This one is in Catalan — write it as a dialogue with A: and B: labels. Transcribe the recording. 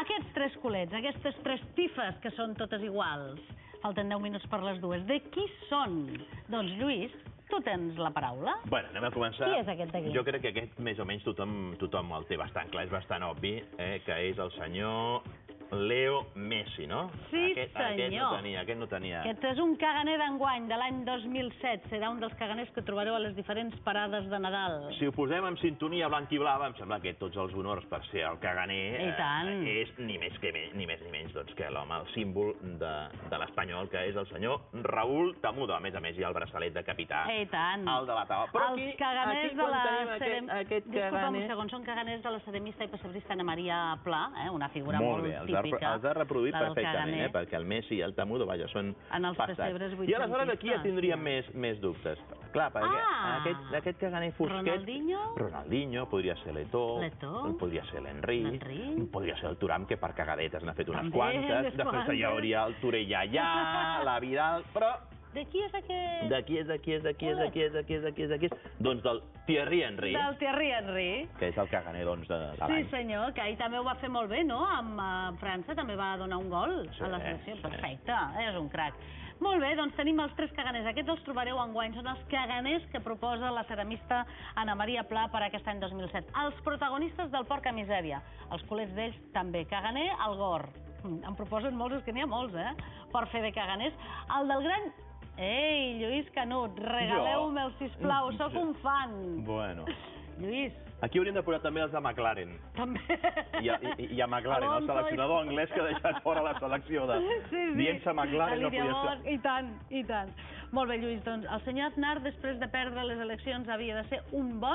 A: Aquests tres culets, aquestes tres pifes que són totes iguals, falten 10 minuts per les dues, de qui són? Doncs, Lluís, tu tens la paraula.
B: Bueno, anem a començar.
A: Qui és aquest d'aquí?
B: Jo crec que aquest, més o menys, tothom el té bastant clar, és bastant obvi, que és el senyor Leo Messi, no?
A: Sí, senyor.
B: Aquest no tenia.
A: Aquest és un caganer d'enguany, de l'any 2007. Serà un dels caganers que trobareu a les diferents parades de Nadal.
B: Si ho posem en sintonia blanc i blava, em sembla que tots els honors per ser el caganer és ni més ni menys que l'home, el símbol de l'espanyol, que és el senyor Raúl Tamudo. A més, hi ha el braçalet de capità.
A: I tant.
B: El de la taula. Però
A: els caganers de la...
B: Disculpa
A: un segon, són caganers de la ceremista i pessebrista Ana Maria Pla, una figura molt típica.
B: Els ha reproduït perfectament, perquè el Messi i el Tamudo, vaja, són passats. I aleshores aquí ja tindríem més dubtes. Clar, perquè aquest caganer fosquet... Ronaldinho, podria ser l'Eto'o, podria ser l'Henry, podria ser el Thuram, que per cagadetes n'ha fet unes quantes, després hi hauria el Torellallà, la Vidal, però...
A: De qui és aquest?
B: De qui és? Doncs del Thierry Henry.
A: Del Thierry Henry.
B: Que és el caganer, doncs, de l'any.
A: Sí, senyor, que ahir també ho va fer molt bé, no? Amb França també va donar un gol a la selecció. Perfecte, és un crac. Molt bé, doncs tenim els tres caganers. Aquests els trobareu enguany. Són els caganers que proposa la ceramista Ana Maria Pla per aquest any 2007. Els protagonistes del Porca Misèria. Els culets d'ells també. Caganer, el Gor. Em proposen molts, és que n'hi ha molts, per fer de caganers. El del gran... Ei, Lluís Canut, regaleu-me'l, sisplau, sóc un fan.
B: Bueno.
A: Lluís.
B: Aquí hauríem de posar també els de McLaren.
A: També.
B: I a McLaren, el seleccionador anglès que ha deixat fora la selecció de... Dient-se McLaren no podia ser.
A: I tant, i tant. Molt bé, Lluís, doncs el senyor Aznar, després de perdre les eleccions, havia de ser un bon